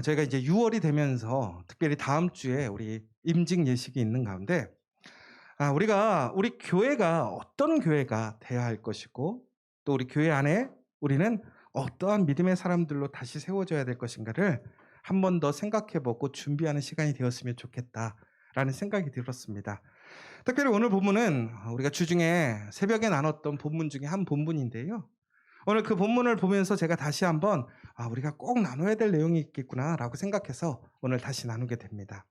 저희가 이제 6월이 되면서 특별히 다음 주에 우리 임직 예식이 있는 가운데 우리 교회가 어떤 교회가 돼야 할 것이고 또 우리 교회 안에 우리는 어떠한 믿음의 사람들로 다시 세워져야 될 것인가를 한 번 더 생각해보고 준비하는 시간이 되었으면 좋겠다라는 생각이 들었습니다. 특별히 오늘 본문은 우리가 주중에 새벽에 나눴던 본문 중에 한 본문인데요. 오늘 그 본문을 보면서 제가 다시 한번 우리가 꼭 나눠야 될 내용이 있겠구나라고 생각해서 오늘 다시 나누게 됩니다.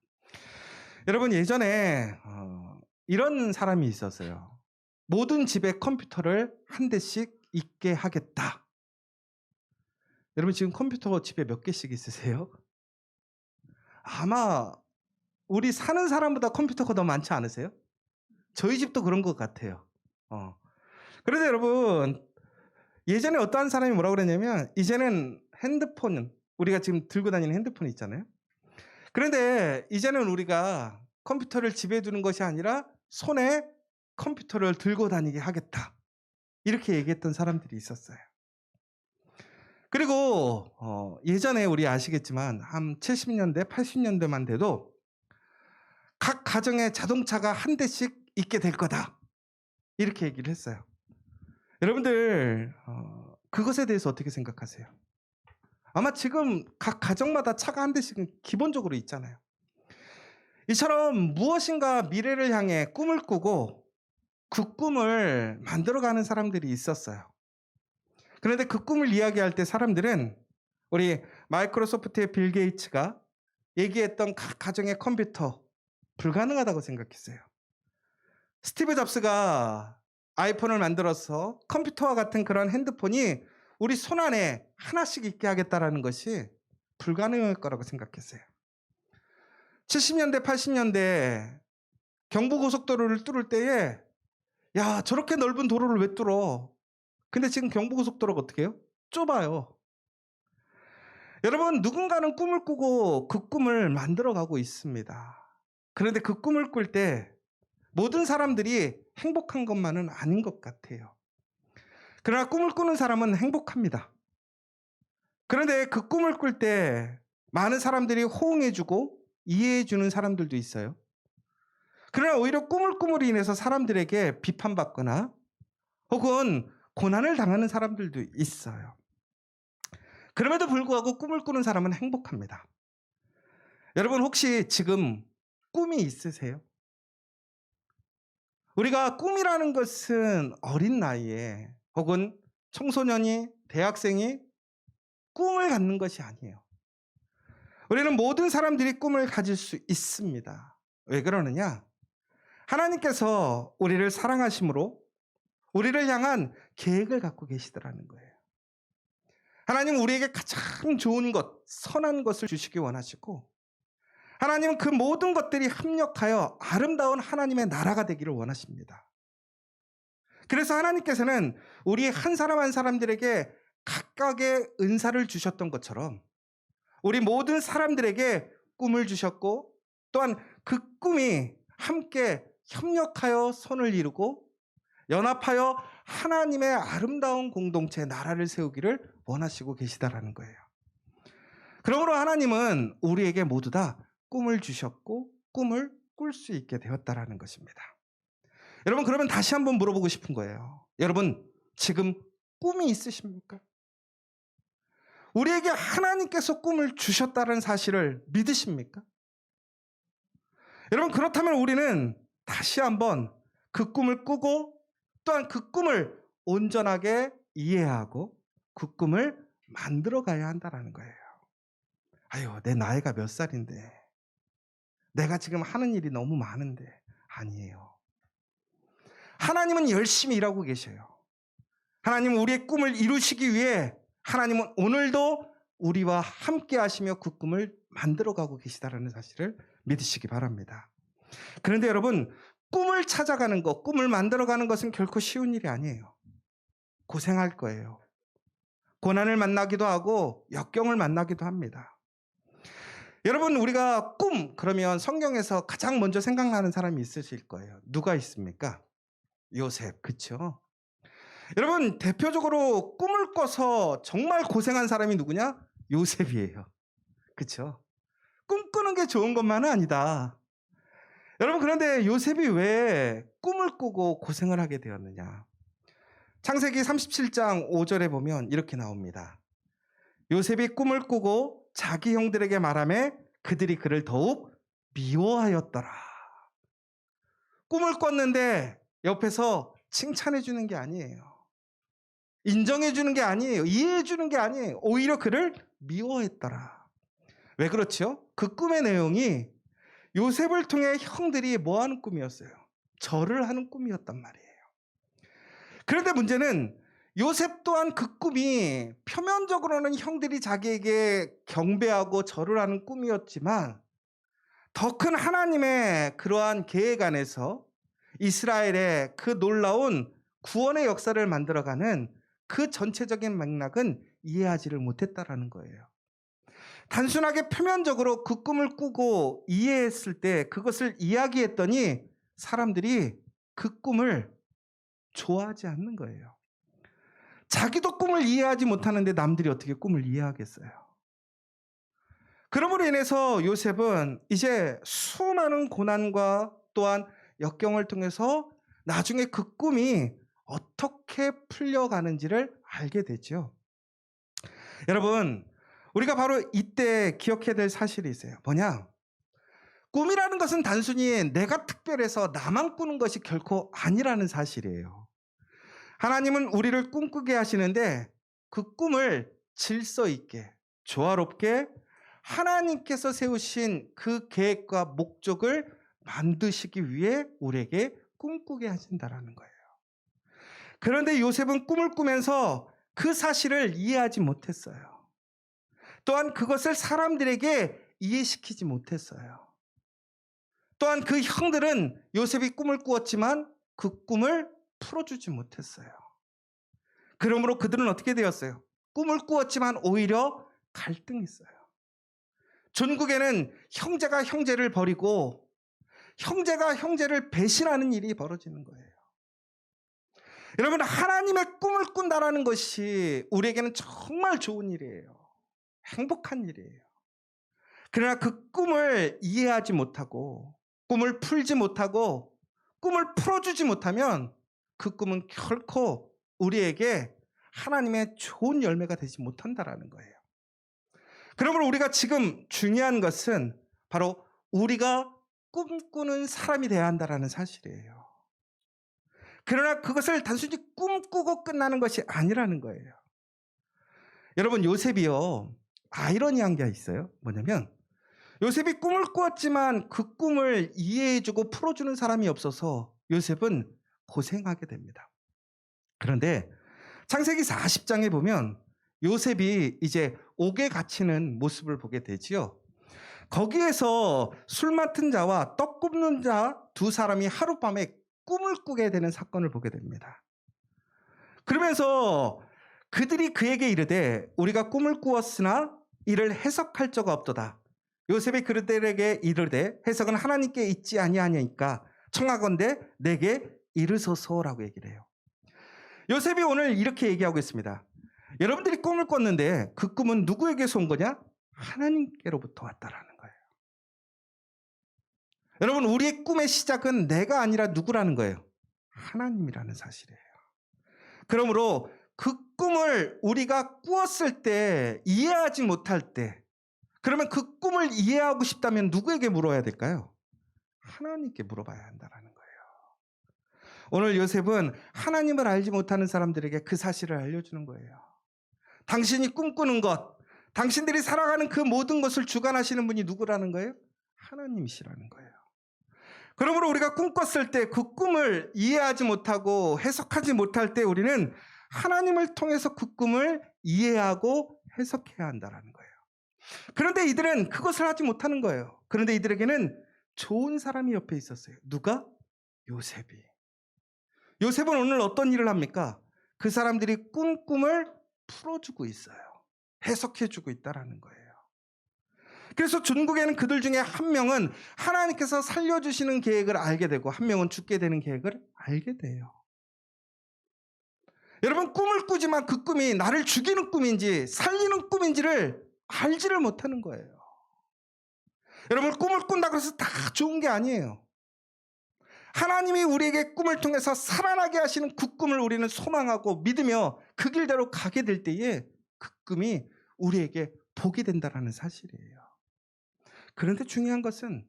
여러분 예전에 이런 사람이 있었어요. 모든 집에 컴퓨터를 한 대씩 있게 하겠다. 여러분 지금 컴퓨터 집에 몇 개씩 있으세요? 아마 우리 사는 사람보다 컴퓨터가 더 많지 않으세요? 저희 집도 그런 것 같아요. 그런데 여러분 예전에 어떠한 사람이 뭐라고 그랬냐면 이제는 핸드폰, 우리가 지금 들고 다니는 핸드폰 있잖아요. 그런데 이제는 우리가 컴퓨터를 집에 두는 것이 아니라 손에 컴퓨터를 들고 다니게 하겠다. 이렇게 얘기했던 사람들이 있었어요. 그리고 예전에 우리 아시겠지만 한 70년대, 80년대만 돼도 각 가정에 자동차가 한 대씩 있게 될 거다. 이렇게 얘기를 했어요. 여러분들 그것에 대해서 어떻게 생각하세요? 아마 지금 각 가정마다 차가 한 대씩은 기본적으로 있잖아요. 이처럼 무엇인가 미래를 향해 꿈을 꾸고 그 꿈을 만들어가는 사람들이 있었어요. 그런데 그 꿈을 이야기할 때 사람들은 우리 마이크로소프트의 빌 게이츠가 얘기했던 각 가정의 컴퓨터 불가능하다고 생각했어요. 스티브 잡스가 아이폰을 만들어서 컴퓨터와 같은 그런 핸드폰이 우리 손 안에 하나씩 있게 하겠다라는 것이 불가능할 거라고 생각했어요. 70년대, 80년대 경부고속도로를 뚫을 때에 저렇게 넓은 도로를 왜 뚫어? 근데 지금 경부고속도로가 어떻게 해요? 좁아요. 여러분 누군가는 꿈을 꾸고 그 꿈을 만들어가고 있습니다. 그런데 그 꿈을 꿀 때 모든 사람들이 행복한 것만은 아닌 것 같아요. 그러나 꿈을 꾸는 사람은 행복합니다. 그런데 그 꿈을 꿀 때 많은 사람들이 호응해주고 이해해주는 사람들도 있어요. 그러나 오히려 꿈을 꿈으로 인해서 사람들에게 비판받거나 혹은 고난을 당하는 사람들도 있어요. 그럼에도 불구하고 꿈을 꾸는 사람은 행복합니다. 여러분 혹시 지금 꿈이 있으세요? 우리가 꿈이라는 것은 어린 나이에 혹은 청소년이, 대학생이 꿈을 갖는 것이 아니에요. 우리는 모든 사람들이 꿈을 가질 수 있습니다. 왜 그러느냐? 하나님께서 우리를 사랑하심으로 우리를 향한 계획을 갖고 계시더라는 거예요. 하나님은 우리에게 가장 좋은 것, 선한 것을 주시기 원하시고 하나님은 그 모든 것들이 합력하여 아름다운 하나님의 나라가 되기를 원하십니다. 그래서 하나님께서는 우리 한 사람 한 사람들에게 각각의 은사를 주셨던 것처럼 우리 모든 사람들에게 꿈을 주셨고 또한 그 꿈이 함께 협력하여 손을 이루고 연합하여 하나님의 아름다운 공동체 나라를 세우기를 원하시고 계시다라는 거예요. 그러므로 하나님은 우리에게 모두 다 꿈을 주셨고 꿈을 꿀 수 있게 되었다라는 것입니다. 여러분 그러면 다시 한번 물어보고 싶은 거예요. 여러분 지금 꿈이 있으십니까? 우리에게 하나님께서 꿈을 주셨다는 사실을 믿으십니까? 여러분 그렇다면 우리는 다시 한번 그 꿈을 꾸고 또한 그 꿈을 온전하게 이해하고 그 꿈을 만들어 가야 한다는 거예요. 내 나이가 몇 살인데 내가 지금 하는 일이 너무 많은데 아니에요. 하나님은 열심히 일하고 계셔요. 하나님은 우리의 꿈을 이루시기 위해 하나님은 오늘도 우리와 함께 하시며 그 꿈을 만들어가고 계시다는 사실을 믿으시기 바랍니다. 그런데 여러분 꿈을 찾아가는 것, 꿈을 만들어가는 것은 결코 쉬운 일이 아니에요. 고생할 거예요. 고난을 만나기도 하고 역경을 만나기도 합니다. 여러분 우리가 꿈 그러면 성경에서 가장 먼저 생각나는 사람이 있으실 거예요. 누가 있습니까? 요셉, 그렇죠? 여러분 대표적으로 꿈을 꿔서 정말 고생한 사람이 누구냐? 요셉이에요. 그렇죠? 꿈꾸는 게 좋은 것만은 아니다. 여러분, 그런데 요셉이 왜 꿈을 꾸고 고생을 하게 되었느냐? 창세기 37장 5절에 보면 이렇게 나옵니다. 요셉이 꿈을 꾸고 자기 형들에게 말하매 그들이 그를 더욱 미워하였더라. 꿈을 꿨는데 옆에서 칭찬해 주는 게 아니에요. 인정해 주는 게 아니에요. 이해해 주는 게 아니에요. 오히려 그를 미워했더라. 왜 그렇죠? 그 꿈의 내용이 요셉을 통해 형들이 뭐 하는 꿈이었어요? 절을 하는 꿈이었단 말이에요. 그런데 문제는 요셉 또한 그 꿈이 표면적으로는 형들이 자기에게 경배하고 절을 하는 꿈이었지만 더 큰 하나님의 그러한 계획 안에서 이스라엘의 그 놀라운 구원의 역사를 만들어가는 그 전체적인 맥락은 이해하지를 못했다라는 거예요. 단순하게 표면적으로 그 꿈을 꾸고 이해했을 때 그것을 이야기했더니 사람들이 그 꿈을 좋아하지 않는 거예요. 자기도 꿈을 이해하지 못하는데 남들이 어떻게 꿈을 이해하겠어요? 그러므로 인해서 요셉은 이제 수많은 고난과 또한 역경을 통해서 나중에 그 꿈이 어떻게 풀려가는지를 알게 되죠. 여러분, 우리가 바로 이때 기억해야 될 사실이 있어요. 뭐냐? 꿈이라는 것은 단순히 내가 특별해서 나만 꾸는 것이 결코 아니라는 사실이에요. 하나님은 우리를 꿈꾸게 하시는데 그 꿈을 질서 있게, 조화롭게 하나님께서 세우신 그 계획과 목적을 만드시기 위해 우리에게 꿈꾸게 하신다라는 거예요. 그런데 요셉은 꿈을 꾸면서 그 사실을 이해하지 못했어요. 또한 그것을 사람들에게 이해시키지 못했어요. 또한 그 형들은 요셉이 꿈을 꾸었지만 그 꿈을 풀어주지 못했어요. 그러므로 그들은 어떻게 되었어요? 꿈을 꾸었지만 오히려 갈등했어요. 전국에는 형제가 형제를 버리고 형제가 형제를 배신하는 일이 벌어지는 거예요. 여러분, 하나님의 꿈을 꾼다라는 것이 우리에게는 정말 좋은 일이에요. 행복한 일이에요. 그러나 그 꿈을 이해하지 못하고 꿈을 풀지 못하고 꿈을 풀어주지 못하면 그 꿈은 결코 우리에게 하나님의 좋은 열매가 되지 못한다라는 거예요. 그러므로 우리가 지금 중요한 것은 바로 우리가 꿈꾸는 사람이 돼야 한다라는 사실이에요. 그러나 그것을 단순히 꿈꾸고 끝나는 것이 아니라는 거예요. 여러분, 요셉이요, 아이러니한 게 있어요. 뭐냐면 요셉이 꿈을 꾸었지만 그 꿈을 이해해주고 풀어주는 사람이 없어서 요셉은 고생하게 됩니다. 그런데 창세기 40장에 보면 요셉이 이제 옥에 갇히는 모습을 보게 되지요. 거기에서 술 맡은 자와 떡 굽는 자 두 사람이 하룻밤에 꿈을 꾸게 되는 사건을 보게 됩니다. 그러면서 그들이 그에게 이르되 우리가 꿈을 꾸었으나 이를 해석할 자가 없도다. 요셉이 그들에게 이르되 해석은 하나님께 있지 아니하니까 청하건대 내게 이르소서라고 얘기를 해요. 요셉이 오늘 이렇게 얘기하고 있습니다. 여러분들이 꿈을 꿨는데 그 꿈은 누구에게서 온 거냐? 하나님께로부터 왔다라는 거예요. 여러분, 우리의 꿈의 시작은 내가 아니라 누구라는 거예요? 하나님이라는 사실이에요. 그러므로 그 꿈을 우리가 꾸었을 때 이해하지 못할 때 그러면 그 꿈을 이해하고 싶다면 누구에게 물어야 될까요? 하나님께 물어봐야 한다는 거예요. 오늘 요셉은 하나님을 알지 못하는 사람들에게 그 사실을 알려주는 거예요. 당신이 꿈꾸는 것, 당신들이 살아가는 그 모든 것을 주관하시는 분이 누구라는 거예요? 하나님이시라는 거예요. 그러므로 우리가 꿈꿨을 때 그 꿈을 이해하지 못하고 해석하지 못할 때 우리는 하나님을 통해서 그 꿈을 이해하고 해석해야 한다는 거예요. 그런데 이들은 그것을 하지 못하는 거예요. 그런데 이들에게는 좋은 사람이 옆에 있었어요. 누가? 요셉이. 요셉은 오늘 어떤 일을 합니까? 그 사람들이 꿈을 풀어주고 있어요. 해석해주고 있다는 거예요. 그래서 중국에는 그들 중에 한 명은 하나님께서 살려주시는 계획을 알게 되고 한 명은 죽게 되는 계획을 알게 돼요. 여러분, 꿈을 꾸지만 그 꿈이 나를 죽이는 꿈인지 살리는 꿈인지를 알지를 못하는 거예요. 여러분, 꿈을 꾼다고 해서 다 좋은 게 아니에요. 하나님이 우리에게 꿈을 통해서 살아나게 하시는 그 꿈을 우리는 소망하고 믿으며 그 길대로 가게 될 때에 그 꿈이 우리에게 복이 된다는 사실이에요. 그런데 중요한 것은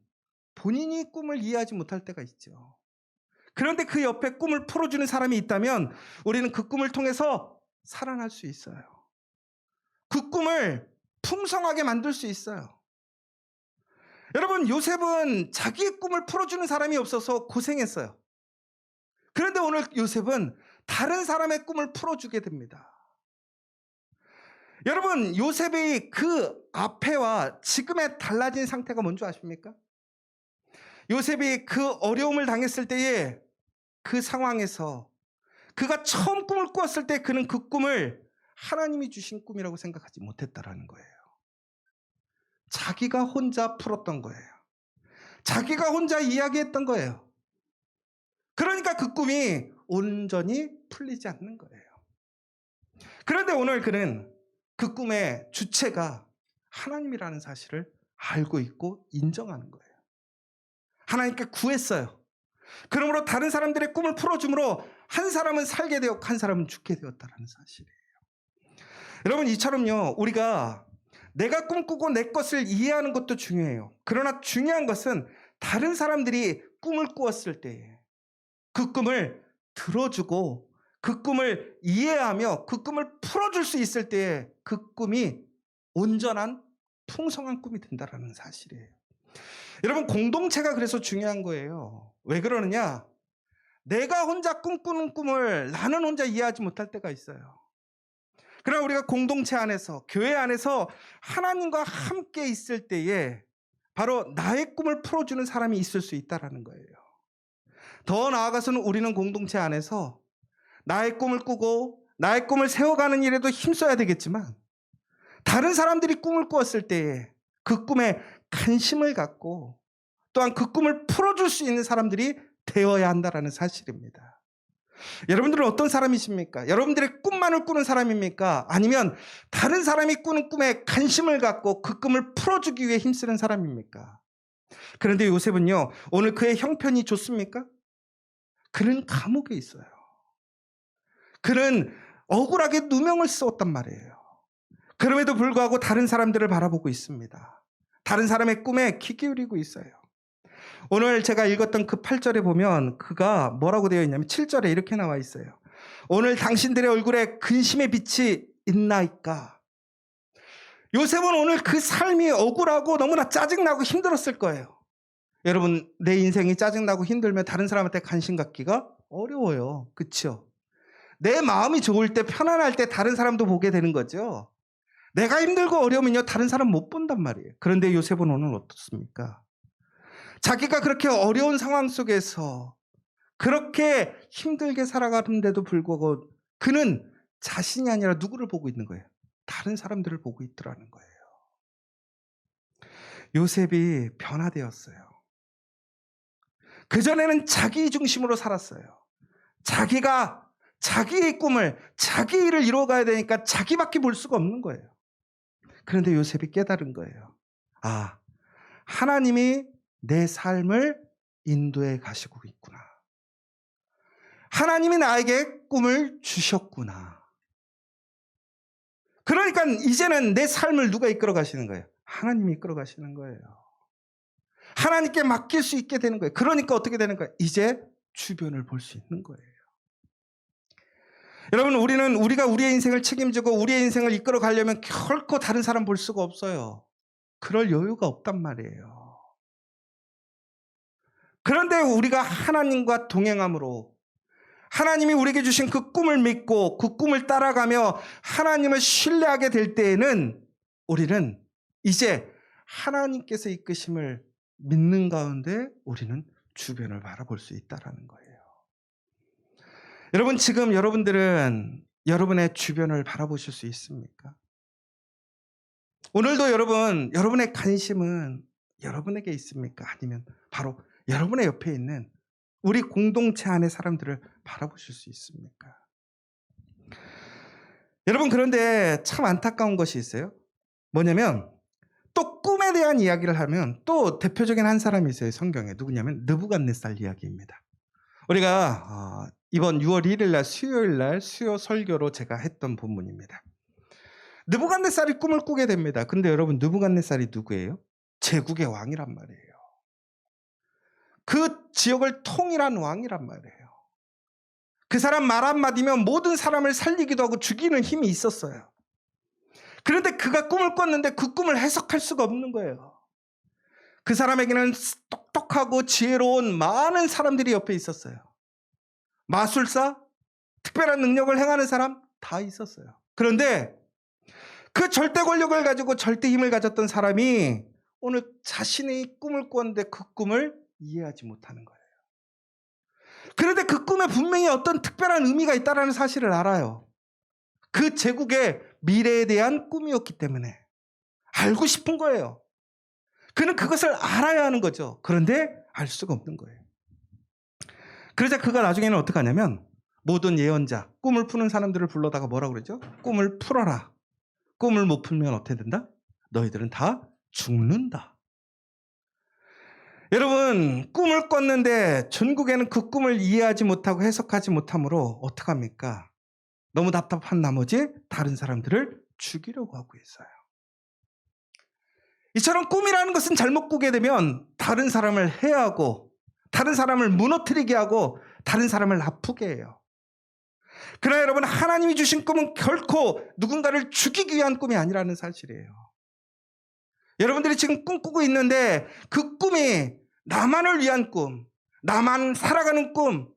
본인이 꿈을 이해하지 못할 때가 있죠. 그런데 그 옆에 꿈을 풀어주는 사람이 있다면 우리는 그 꿈을 통해서 살아날 수 있어요. 그 꿈을 풍성하게 만들 수 있어요. 여러분, 요셉은 자기의 꿈을 풀어주는 사람이 없어서 고생했어요. 그런데 오늘 요셉은 다른 사람의 꿈을 풀어주게 됩니다. 여러분, 요셉의 그 앞에와 지금의 달라진 상태가 뭔지 아십니까? 요셉이 그 어려움을 당했을 때에 그 상황에서 그가 처음 꿈을 꾸었을 때 그는 그 꿈을 하나님이 주신 꿈이라고 생각하지 못했다라는 거예요. 자기가 혼자 풀었던 거예요. 자기가 혼자 이야기했던 거예요. 그러니까 그 꿈이 온전히 풀리지 않는 거예요. 그런데 오늘 그는 그 꿈의 주체가 하나님이라는 사실을 알고 있고 인정하는 거예요. 하나님께 구했어요. 그러므로 다른 사람들의 꿈을 풀어줌으로 한 사람은 살게 되었고 한 사람은 죽게 되었다는 사실이에요. 여러분, 이처럼요, 우리가 내가 꿈꾸고 내 것을 이해하는 것도 중요해요. 그러나 중요한 것은 다른 사람들이 꿈을 꾸었을 때 그 꿈을 들어주고 그 꿈을 이해하며 그 꿈을 풀어줄 수 있을 때 그 꿈이 온전한 풍성한 꿈이 된다는 사실이에요. 여러분, 공동체가 그래서 중요한 거예요. 왜 그러느냐? 내가 혼자 꿈꾸는 꿈을 나는 혼자 이해하지 못할 때가 있어요. 그러나 우리가 공동체 안에서, 교회 안에서 하나님과 함께 있을 때에 바로 나의 꿈을 풀어주는 사람이 있을 수 있다는 거예요. 더 나아가서는 우리는 공동체 안에서 나의 꿈을 꾸고 나의 꿈을 세워가는 일에도 힘써야 되겠지만 다른 사람들이 꿈을 꾸었을 때에 그 꿈에 관심을 갖고 또한 그 꿈을 풀어줄 수 있는 사람들이 되어야 한다는 사실입니다. 여러분들은 어떤 사람이십니까? 여러분들의 꿈만을 꾸는 사람입니까? 아니면 다른 사람이 꾸는 꿈에 관심을 갖고 그 꿈을 풀어주기 위해 힘쓰는 사람입니까? 그런데 요셉은요, 오늘 그의 형편이 좋습니까? 그는 감옥에 있어요. 그는 억울하게 누명을 쓰었단 말이에요. 그럼에도 불구하고 다른 사람들을 바라보고 있습니다. 다른 사람의 꿈에 귀 기울이고 있어요. 오늘 제가 읽었던 그 8절에 보면 그가 뭐라고 되어 있냐면 7절에 이렇게 나와 있어요. 오늘 당신들의 얼굴에 근심의 빛이 있나이까? 요셉은 오늘 그 삶이 억울하고 너무나 짜증나고 힘들었을 거예요. 여러분, 내 인생이 짜증나고 힘들면 다른 사람한테 관심 갖기가 어려워요. 그렇죠? 내 마음이 좋을 때, 편안할 때 다른 사람도 보게 되는 거죠. 내가 힘들고 어려우면요, 다른 사람 못 본단 말이에요. 그런데 요셉은 오늘 어떻습니까? 자기가 그렇게 어려운 상황 속에서 그렇게 힘들게 살아가는데도 불구하고 그는 자신이 아니라 누구를 보고 있는 거예요? 다른 사람들을 보고 있더라는 거예요. 요셉이 변화되었어요. 그전에는 자기 중심으로 살았어요. 자기가 자기의 꿈을, 자기 일을 이루어가야 되니까 자기밖에 볼 수가 없는 거예요. 그런데 요셉이 깨달은 거예요. 아, 하나님이 내 삶을 인도해 가시고 있구나. 하나님이 나에게 꿈을 주셨구나. 그러니까 이제는 내 삶을 누가 이끌어 가시는 거예요? 하나님이 이끌어 가시는 거예요. 하나님께 맡길 수 있게 되는 거예요. 그러니까 어떻게 되는 거예요? 이제 주변을 볼 수 있는 거예요. 여러분, 우리가 우리의 인생을 책임지고 우리의 인생을 이끌어 가려면 결코 다른 사람 볼 수가 없어요. 그럴 여유가 없단 말이에요. 그런데 우리가 하나님과 동행함으로 하나님이 우리에게 주신 그 꿈을 믿고 그 꿈을 따라가며 하나님을 신뢰하게 될 때에는 우리는 이제 하나님께서 이끄심을 믿는 가운데 우리는 주변을 바라볼 수 있다는 거예요. 여러분, 지금 여러분들은 여러분의 주변을 바라보실 수 있습니까? 오늘도 여러분의 관심은 여러분에게 있습니까? 아니면 바로 여러분의 옆에 있는 우리 공동체 안의 사람들을 바라보실 수 있습니까? 여러분, 그런데 참 안타까운 것이 있어요. 뭐냐면 또 꿈에 대한 이야기를 하면 또 대표적인 한 사람이 있어요. 성경에. 누구냐면 느부갓네살 이야기입니다. 우리가 이번 6월 1일 날 수요일 날 수요 설교로 제가 했던 본문입니다. 느부갓네살이 꿈을 꾸게 됩니다. 근데 여러분 느부갓네살이 누구예요? 제국의 왕이란 말이에요. 그 지역을 통일한 왕이란 말이에요. 그 사람 말 한마디면 모든 사람을 살리기도 하고 죽이는 힘이 있었어요. 그런데 그가 꿈을 꿨는데 그 꿈을 해석할 수가 없는 거예요. 그 사람에게는 똑똑하고 지혜로운 많은 사람들이 옆에 있었어요. 마술사, 특별한 능력을 행하는 사람 다 있었어요. 그런데 그 절대 권력을 가지고 절대 힘을 가졌던 사람이 오늘 자신의 꿈을 꿨는데 그 꿈을 이해하지 못하는 거예요. 그런데 그 꿈에 분명히 어떤 특별한 의미가 있다는 사실을 알아요. 그 제국의 미래에 대한 꿈이었기 때문에 알고 싶은 거예요. 그는 그것을 알아야 하는 거죠. 그런데 알 수가 없는 거예요. 그러자 그가 나중에는 어떻게 하냐면 모든 예언자, 꿈을 푸는 사람들을 불러다가 뭐라고 그러죠? 꿈을 풀어라. 꿈을 못 풀면 어떻게 된다? 너희들은 다 죽는다. 여러분, 꿈을 꿨는데 전국에는 그 꿈을 이해하지 못하고 해석하지 못하므로 어떡합니까? 너무 답답한 나머지 다른 사람들을 죽이려고 하고 있어요. 이처럼 꿈이라는 것은 잘못 꾸게 되면 다른 사람을 해하고 다른 사람을 무너뜨리게 하고 다른 사람을 아프게 해요. 그러나 여러분, 하나님이 주신 꿈은 결코 누군가를 죽이기 위한 꿈이 아니라는 사실이에요. 여러분들이 지금 꿈꾸고 있는데 그 꿈이 나만을 위한 꿈, 나만 살아가는 꿈,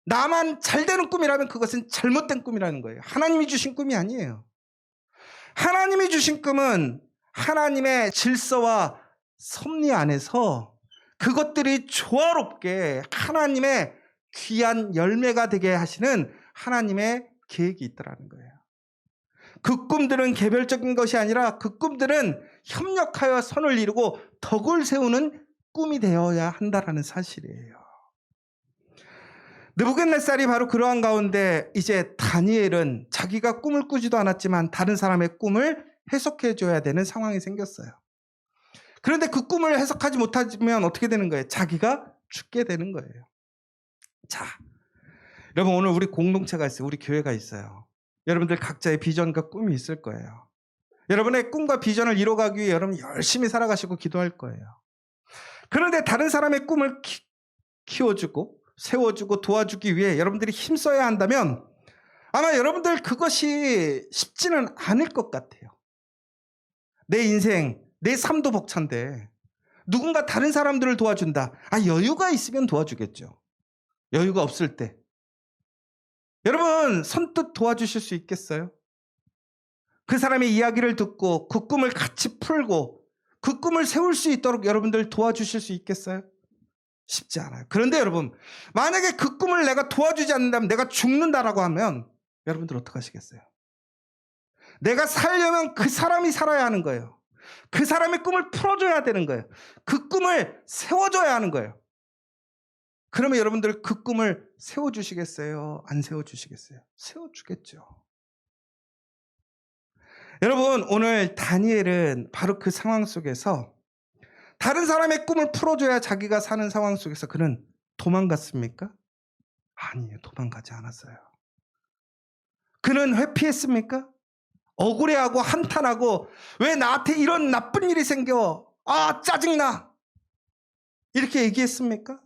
나만 잘 되는 꿈이라면 그것은 잘못된 꿈이라는 거예요. 하나님이 주신 꿈이 아니에요. 하나님이 주신 꿈은 하나님의 질서와 섭리 안에서 그것들이 조화롭게 하나님의 귀한 열매가 되게 하시는 하나님의 계획이 있더라는 거예요. 그 꿈들은 개별적인 것이 아니라 그 꿈들은 협력하여 선을 이루고 덕을 세우는 꿈이 되어야 한다는 사실이에요. 느부갓네살이 바로 그러한 가운데 이제 다니엘은 자기가 꿈을 꾸지도 않았지만 다른 사람의 꿈을 해석해 줘야 되는 상황이 생겼어요. 그런데 그 꿈을 해석하지 못하면 어떻게 되는 거예요? 자기가 죽게 되는 거예요. 자, 여러분 오늘 우리 공동체가 있어요. 우리 교회가 있어요. 여러분들 각자의 비전과 꿈이 있을 거예요. 여러분의 꿈과 비전을 이뤄가기 위해 여러분 열심히 살아가시고 기도할 거예요. 그런데 다른 사람의 꿈을 키워주고 세워주고 도와주기 위해 여러분들이 힘써야 한다면 아마 여러분들 그것이 쉽지는 않을 것 같아요. 내 인생, 내 삶도 벅찬데 누군가 다른 사람들을 도와준다. 여유가 있으면 도와주겠죠. 여유가 없을 때. 여러분 선뜻 도와주실 수 있겠어요? 그 사람의 이야기를 듣고 그 꿈을 같이 풀고 그 꿈을 세울 수 있도록 여러분들 도와주실 수 있겠어요? 쉽지 않아요. 그런데 여러분 만약에 그 꿈을 내가 도와주지 않는다면 내가 죽는다라고 하면 여러분들 어떡하시겠어요? 내가 살려면 그 사람이 살아야 하는 거예요. 그 사람의 꿈을 풀어줘야 되는 거예요. 그 꿈을 세워줘야 하는 거예요. 그러면 여러분들 그 꿈을 세워주시겠어요? 안 세워주시겠어요? 세워주겠죠. 여러분 오늘 다니엘은 바로 그 상황 속에서 다른 사람의 꿈을 풀어줘야 자기가 사는 상황 속에서 그는 도망갔습니까? 아니에요. 도망가지 않았어요. 그는 회피했습니까? 억울해하고 한탄하고 왜 나한테 이런 나쁜 일이 생겨? 짜증나. 이렇게 얘기했습니까?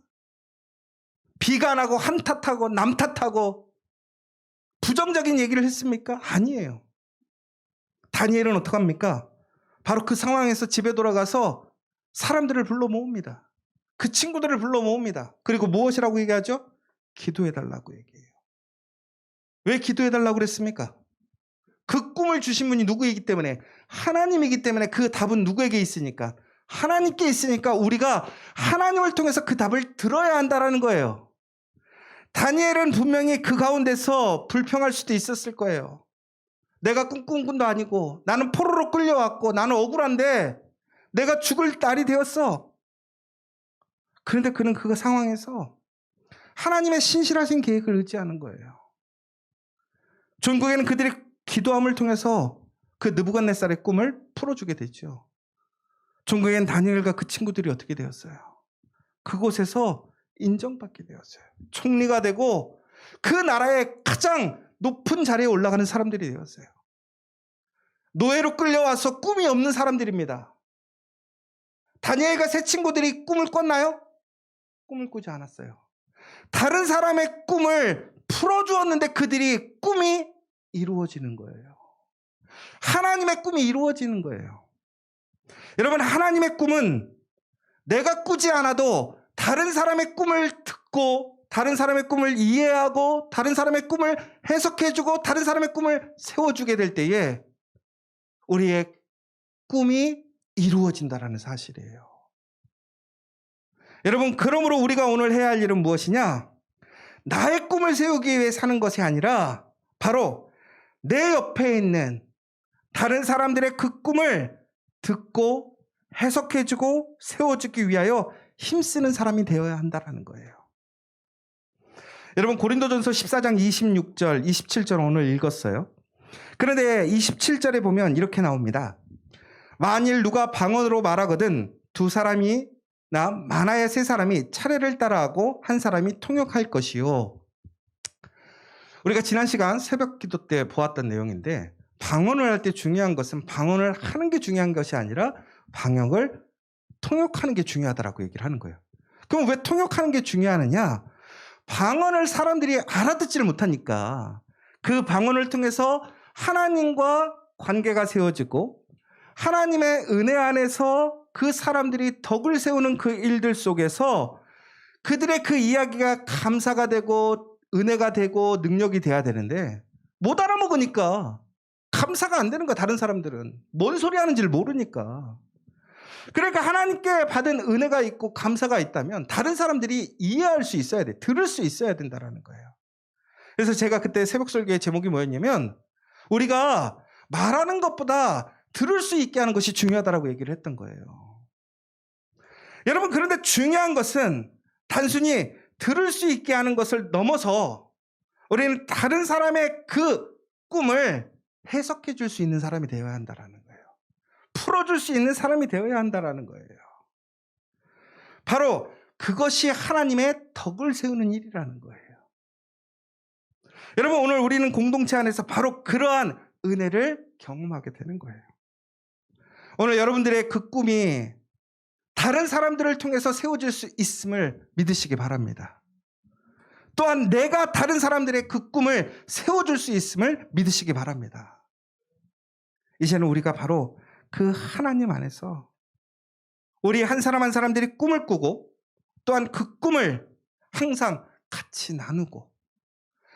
비관하고 한탓하고 남 탓하고 부정적인 얘기를 했습니까? 아니에요. 다니엘은 어떡합니까? 바로 그 상황에서 집에 돌아가서 사람들을 불러 모읍니다. 그 친구들을 불러 모읍니다. 그리고 무엇이라고 얘기하죠? 기도해달라고 얘기해요. 왜 기도해달라고 그랬습니까? 그 꿈을 주신 분이 누구이기 때문에 하나님이기 때문에 그 답은 누구에게 있으니까 하나님께 있으니까 우리가 하나님을 통해서 그 답을 들어야 한다는 거예요. 다니엘은 분명히 그 가운데서 불평할 수도 있었을 거예요. 내가 꿈꾼 꿈도 아니고 나는 포로로 끌려왔고 나는 억울한데 내가 죽을 날이 되었어. 그런데 그는 그 상황에서 하나님의 신실하신 계획을 의지하는 거예요. 전국에는 그들이 기도함을 통해서 그 느부갓네살의 꿈을 풀어주게 되죠. 종국엔 다니엘과 그 친구들이 어떻게 되었어요? 그곳에서 인정받게 되었어요. 총리가 되고 그 나라의 가장 높은 자리에 올라가는 사람들이 되었어요. 노예로 끌려와서 꿈이 없는 사람들입니다. 다니엘과 세 친구들이 꿈을 꿨나요? 꿈을 꾸지 않았어요. 다른 사람의 꿈을 풀어주었는데 그들이 꿈이 이루어지는 거예요. 하나님의 꿈이 이루어지는 거예요. 여러분, 하나님의 꿈은 내가 꾸지 않아도 다른 사람의 꿈을 듣고 다른 사람의 꿈을 이해하고 다른 사람의 꿈을 해석해주고 다른 사람의 꿈을 세워주게 될 때에 우리의 꿈이 이루어진다는 사실이에요. 여러분, 그러므로 우리가 오늘 해야 할 일은 무엇이냐? 나의 꿈을 세우기 위해 사는 것이 아니라 바로 내 옆에 있는 다른 사람들의 그 꿈을 듣고 해석해주고 세워주기 위하여 힘쓰는 사람이 되어야 한다는 거예요. 여러분, 고린도전서 14장 26절, 27절 오늘 읽었어요. 그런데 27절에 보면 이렇게 나옵니다. 만일 누가 방언으로 말하거든 두 사람이나 많아야 세 사람이 차례를 따라하고 한 사람이 통역할 것이요. 우리가 지난 시간 새벽 기도 때 보았던 내용인데 방언을 할 때 중요한 것은 방언을 하는 게 중요한 것이 아니라 방언을 통역하는 게 중요하다라고 얘기를 하는 거예요. 그럼 왜 통역하는 게 중요하느냐? 방언을 사람들이 알아듣지를 못하니까 그 방언을 통해서 하나님과 관계가 세워지고 하나님의 은혜 안에서 그 사람들이 덕을 세우는 그 일들 속에서 그들의 그 이야기가 감사가 되고 은혜가 되고 능력이 돼야 되는데 못 알아먹으니까 감사가 안 되는 거야. 다른 사람들은 뭔 소리 하는지를 모르니까. 그러니까 하나님께 받은 은혜가 있고 감사가 있다면 다른 사람들이 이해할 수 있어야 돼. 들을 수 있어야 된다는 거예요. 그래서 제가 그때 새벽 설교의 제목이 뭐였냐면 우리가 말하는 것보다 들을 수 있게 하는 것이 중요하다고 얘기를 했던 거예요. 여러분, 그런데 중요한 것은 단순히 들을 수 있게 하는 것을 넘어서 우리는 다른 사람의 그 꿈을 해석해 줄 수 있는 사람이 되어야 한다는 거예요. 풀어줄 수 있는 사람이 되어야 한다는 거예요. 바로 그것이 하나님의 덕을 세우는 일이라는 거예요. 여러분, 오늘 우리는 공동체 안에서 바로 그러한 은혜를 경험하게 되는 거예요. 오늘 여러분들의 그 꿈이 다른 사람들을 통해서 세워질 수 있음을 믿으시기 바랍니다. 또한 내가 다른 사람들의 그 꿈을 세워줄 수 있음을 믿으시기 바랍니다. 이제는 우리가 바로 그 하나님 안에서 우리 한 사람 한 사람들이 꿈을 꾸고 또한 그 꿈을 항상 같이 나누고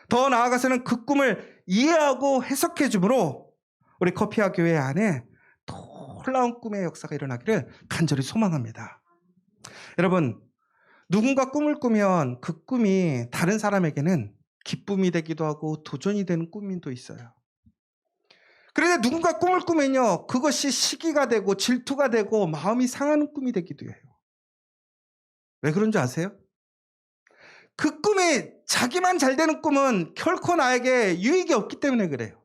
더 나아가서는 그 꿈을 이해하고 해석해 주므로 우리 커피와 교회 안에 놀라운 꿈의 역사가 일어나기를 간절히 소망합니다. 여러분, 누군가 꿈을 꾸면 그 꿈이 다른 사람에게는 기쁨이 되기도 하고 도전이 되는 꿈도 있어요. 그런데 누군가 꿈을 꾸면요, 그것이 시기가 되고 질투가 되고 마음이 상하는 꿈이 되기도 해요. 왜 그런 줄 아세요? 그 꿈이 자기만 잘 되는 꿈은 결코 나에게 유익이 없기 때문에 그래요.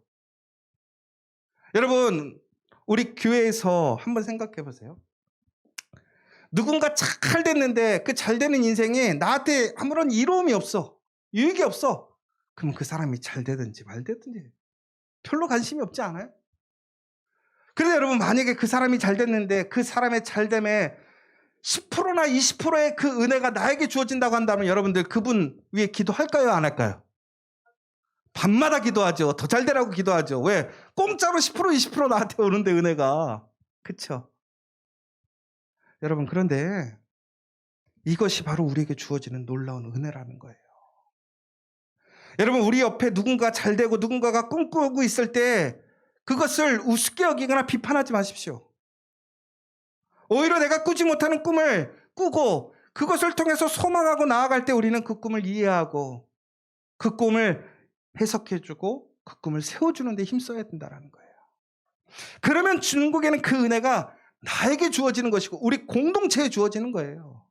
여러분, 우리 교회에서 한번 생각해 보세요. 누군가 잘 됐는데 그 잘 되는 인생이 나한테 아무런 이로움이 없어. 유익이 없어. 그럼 그 사람이 잘 되든지 말 되든지 별로 관심이 없지 않아요? 그런데 여러분, 만약에 그 사람이 잘 됐는데 그 사람의 잘됨에 10%나 20%의 그 은혜가 나에게 주어진다고 한다면 여러분들 그분 위에 기도할까요? 안 할까요? 밤마다 기도하죠. 더 잘 되라고 기도하죠. 왜? 공짜로 10% 20% 나한테 오는데 은혜가. 그쵸? 여러분, 그런데 이것이 바로 우리에게 주어지는 놀라운 은혜라는 거예요. 여러분, 우리 옆에 누군가 잘 되고 누군가가 꿈꾸고 있을 때 그것을 우습게 여기거나 비판하지 마십시오. 오히려 내가 꾸지 못하는 꿈을 꾸고 그것을 통해서 소망하고 나아갈 때 우리는 그 꿈을 이해하고 그 꿈을 해석해주고 그 꿈을 세워주는 데 힘써야 된다는 거예요. 그러면 중국에는 그 은혜가 나에게 주어지는 것이고 우리 공동체에 주어지는 거예요.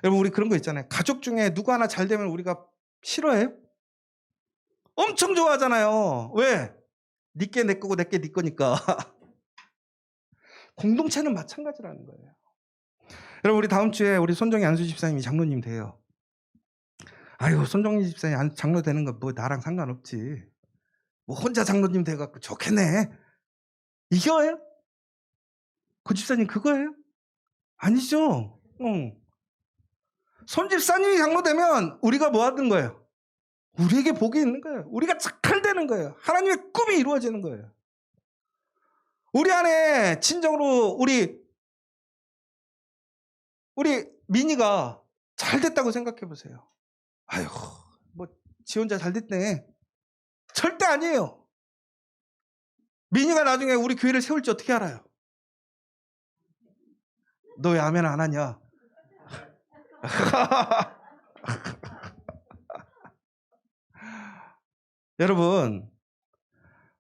여러분, 우리 그런 거 있잖아요. 가족 중에 누구 하나 잘 되면 우리가 싫어해요? 엄청 좋아하잖아요. 왜? 니께 내 거고 내께 네 거니까. 공동체는 마찬가지라는 거예요. 여러분, 우리 다음 주에 우리 손정희 안수 집사님이 장로님 돼요. 아유, 손정희 집사님 장로 되는 거 뭐 나랑 상관없지. 뭐 혼자 장로님 돼갖고 좋겠네. 이거예요? 그 집사님 그거예요? 아니죠. 손 집사님이 장로 되면 우리가 뭐 하는 거예요? 우리에게 복이 있는 거예요. 우리가 착할되는 거예요. 하나님의 꿈이 이루어지는 거예요. 우리 안에 진정으로 우리 민희가 잘 됐다고 생각해 보세요. 아유, 뭐 지 혼자 잘 됐네. 절대 아니에요. 민희가 나중에 우리 교회를 세울지 어떻게 알아요? 너 왜 아멘 안 하냐? 여러분,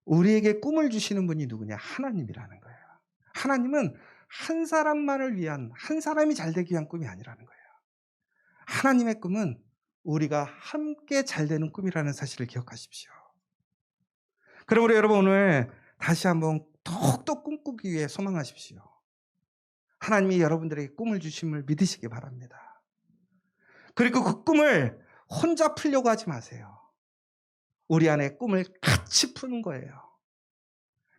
우리에게 꿈을 주시는 분이 누구냐? 하나님이라는 거예요. 하나님은 한 사람만을 위한, 한 사람이 잘 되기 위한 꿈이 아니라는 거예요. 하나님의 꿈은 우리가 함께 잘 되는 꿈이라는 사실을 기억하십시오. 그러므로 여러분, 오늘 다시 한번 더욱더 꿈꾸기 위해 소망하십시오. 하나님이 여러분들에게 꿈을 주심을 믿으시기 바랍니다. 그리고 그 꿈을 혼자 풀려고 하지 마세요. 우리 안에 꿈을 같이 푸는 거예요.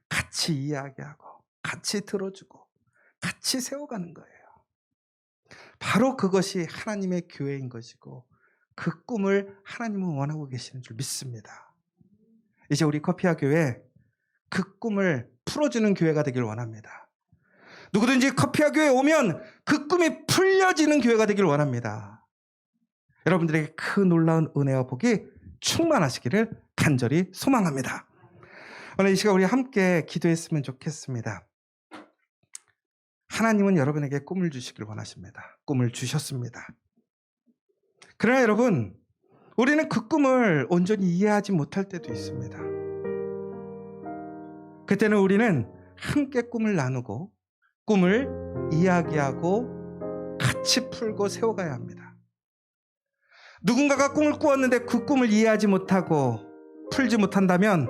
같이 이야기하고 같이 들어주고 같이 세워가는 거예요. 바로 그것이 하나님의 교회인 것이고 그 꿈을 하나님은 원하고 계시는 줄 믿습니다. 이제 우리 커피아 교회 그 꿈을 풀어주는 교회가 되길 원합니다. 누구든지 커피아 교회에 오면 그 꿈이 풀려지는 교회가 되길 원합니다. 여러분들에게 그 놀라운 은혜와 복이 충만하시기를 간절히 소망합니다. 오늘 이 시간 우리 함께 기도했으면 좋겠습니다. 하나님은 여러분에게 꿈을 주시길 원하십니다. 꿈을 주셨습니다. 그러나 여러분, 우리는 그 꿈을 온전히 이해하지 못할 때도 있습니다. 그때는 우리는 함께 꿈을 나누고 꿈을 이야기하고 같이 풀고 세워가야 합니다. 누군가가 꿈을 꾸었는데 그 꿈을 이해하지 못하고 풀지 못한다면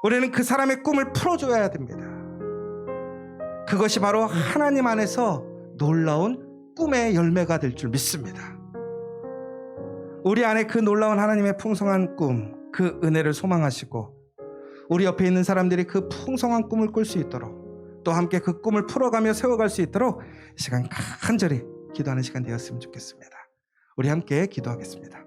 우리는 그 사람의 꿈을 풀어줘야 됩니다. 그것이 바로 하나님 안에서 놀라운 꿈의 열매가 될 줄 믿습니다. 우리 안에 그 놀라운 하나님의 풍성한 꿈, 그 은혜를 소망하시고 우리 옆에 있는 사람들이 그 풍성한 꿈을 꿀 수 있도록 또 함께 그 꿈을 풀어가며 세워갈 수 있도록 시간 간절히 기도하는 시간 되었으면 좋겠습니다. 우리 함께 기도하겠습니다.